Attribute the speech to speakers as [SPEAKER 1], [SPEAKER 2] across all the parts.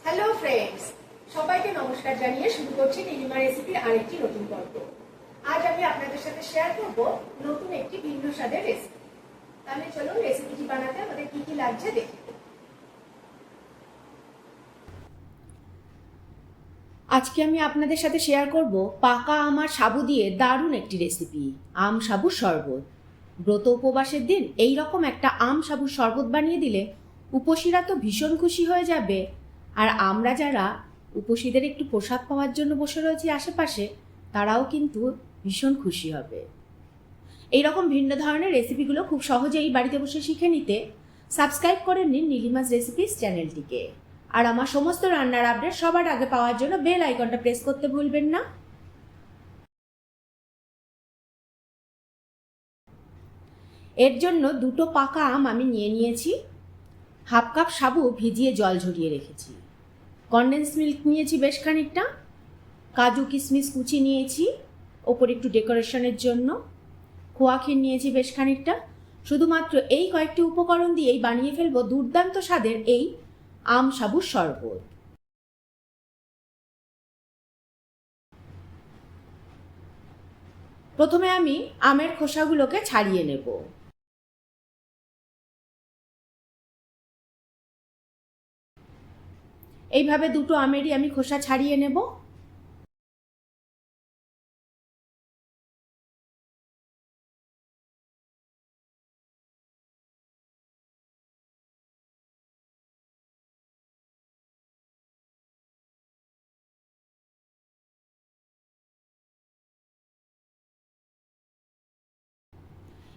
[SPEAKER 1] Hello friends, সবাইকে নমস্কার জানিয়ে শুরু করছি নীলিমা রেসিপির আরেকটি নতুন পর্ব। আজ আমি আপনাদের সাথে শেয়ার করব নতুন একটি ভিন্ন স্বাদের রেসিপি। তাহলে চলুন রেসিপিটি বানাতে আমাদের কি কি লাগছে দেখে। আজকে আমি আপনাদের সাথে শেয়ার করব পাকা আম আর সাবু দিয়ে দারুণ একটি রেসিপি, আম সাবুর শরবত। ব্রত উপবাসের দিন এই রকম একটা আম সাবুর শরবত বানিয়ে দিলে উপসীরা তো ভীষণ খুশি হয়ে যাবে, আর আমরা যারা উপসীদের একটু প্রসাদ পাওয়ার জন্য বসে রয়েছি আশেপাশে, তারাও কিন্তু ভীষণ খুশি হবে। এই রকম ভিন্ন ধরনের রেসিপিগুলো খুব সহজেই বাড়িতে বসে শিখে নিতে সাবস্ক্রাইব করে নিন নীলিমাস রেসিপিস চ্যানেলটিকে। আর আমার সমস্ত রান্নার আপডেট সবার আগে পাওয়ার জন্য বেল আইকনটা প্রেস করতে ভুলবেন না। এর জন্য দুটো পাকা আম আমি নিয়ে নিয়েছি, হাফ কাপ সাবু ভিজিয়ে জল ঝরিয়ে রেখেছি, কনডেন্স মিল্ক নিয়েছি বেশ খানিকটা, কাজু কিশমিশ কুচি নিয়েছি ওপর একটু ডেকোরেশনের জন্য, খোয়া ক্ষীর নিয়েছি বেশ খানিকটা। শুধুমাত্র এই কয়েকটি উপকরণ দিয়েই বানিয়ে ফেলবো দুর্দান্ত স্বাদের এই আম সাবুর শরবত। প্রথমে আমি আমের খোসাগুলোকে ছাড়িয়ে নেব। এইভাবে দুটো আমেরই আমি খোসা ছাড়িয়ে নেব।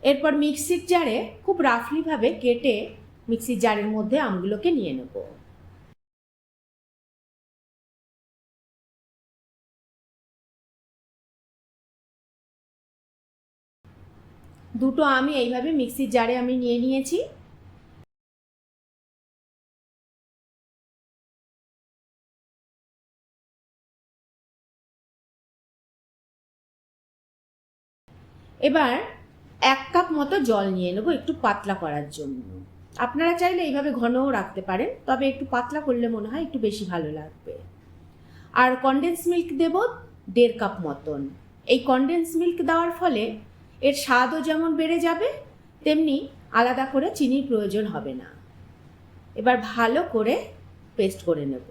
[SPEAKER 1] এরপর মিক্সির জারে খুব রাফলিভাবে কেটে মিক্সির জারের মধ্যে আমগুলোকে নিয়ে নেব। দুটো আমি এইভাবে মিক্সির জারে আমি নিয়ে নিয়েছি। এবার 1 কাপ মতো জল নিয়ে নেব একটু পাতলা করার জন্য। আপনারা চাইলে এইভাবে ঘনও রাখতে পারেন, তবে একটু পাতলা করলে মনে হয় একটু বেশি ভালো লাগবে। আর কনডেন্স মিল্ক দেব 1.5 কাপ মতন। এই কনডেন্স মিল্ক দেওয়ার ফলে এর স্বাদও যেমন বেড়ে যাবে, তেমনি আলাদা করে চিনির প্রয়োজন হবে না। এবার ভালো করে পেস্ট করে নেব।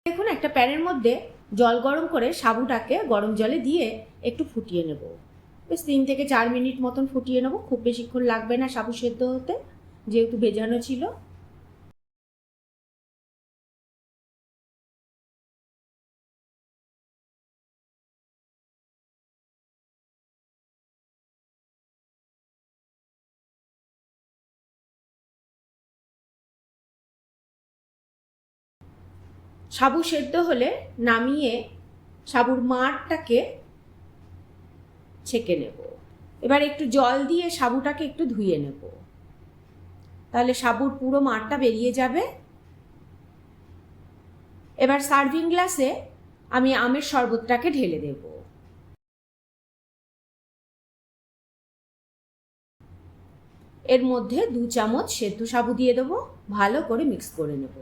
[SPEAKER 1] দেখুন, একটা প্যানের মধ্যে জল গরম করে সাবুটাকে গরম জলে দিয়ে একটু ফুটিয়ে নেব। বেশ 3 থেকে 4 মিনিট মতন ফুটিয়ে নেব, খুব বেশিক্ষণ লাগবে না সাবু সেদ্ধ হতে, যেহেতু ভেজানো ছিল। সাবু সেদ্ধ হলে নামিয়ে সাবুর মাড়টাকে ছেঁকে নেব। এবার একটু জল দিয়ে সাবুটাকে একটু ধুয়ে নেব, তাহলে সাবুর পুরো মাড়টা বেরিয়ে যাবে। এবার সার্ভিং গ্লাসে আমি আমের শরবতটাকে ঢেলে দেব। এর মধ্যে 2 চামচ সেদ্ধ সাবু দিয়ে দেবো, ভালো করে মিক্স করে নেব।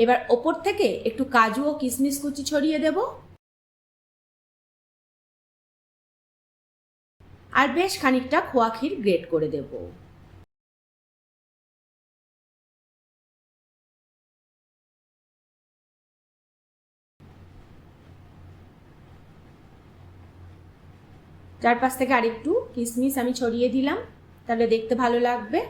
[SPEAKER 1] এবার ওপর থেকে একটু কাজু ও কিশমিশ কুচি ছড়িয়ে দেব, আর বেশ খানিকটা খোয়া ক্ষীর গ্রেট করে দেব। চারপাশ থেকে আরেকটু কিশমিশ আমি ছড়িয়ে দিলাম, তাহলে দেখতে ভালো লাগবে।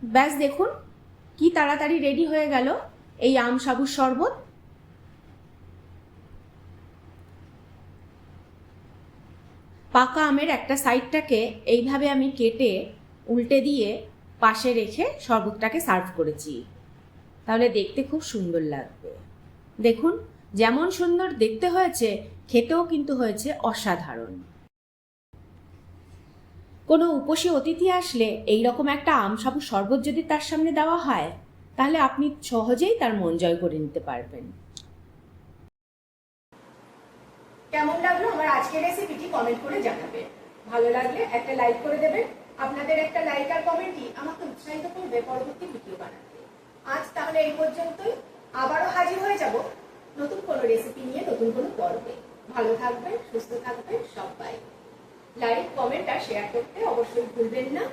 [SPEAKER 1] ব্যাস দেখুন কি তাড়াতাড়ি রেডি হয়ে গেল এই আম সাবুর শরবত। পাকা আমের একটা সাইডটাকে এইভাবে আমি কেটে উল্টে দিয়ে পাশে রেখে শরবতটাকে সার্ভ করেছি, তাহলে দেখতে খুব সুন্দর লাগবে। দেখুন যেমন সুন্দর দেখতে হয়েছে, খেতেও কিন্তু হয়েছে অসাধারণ। কোনো উপসী অতিথি আসলে এই রকম একটা আম সাবুর শরবত যদি তার সামনে দেওয়া হয়, তাহলে আপনি সহজেই তার মন জয় করে নিতে পারবেন। কেমন লাগলো আমার আজকের রেসিপিটি কমেন্ট করে জানাবেন। ভালো লাগলে একটা লাইক করে দেবেন। আপনাদের একটা লাইক আর কমেন্টই আমাকে উৎসাহিত করবে পরবর্তী ভিডিও বানাতে। আজ তাহলে এই পর্যন্তই, আবারও হাজির হয়ে যাব নতুন কোনো রেসিপি নিয়ে, নতুন কোনো পর্বে। ভালো থাকবেন, সুস্থ থাকবেন সবাই। লাইক, কমেন্ট আর শেয়ার করতে অবশ্যই ভুলবেন না।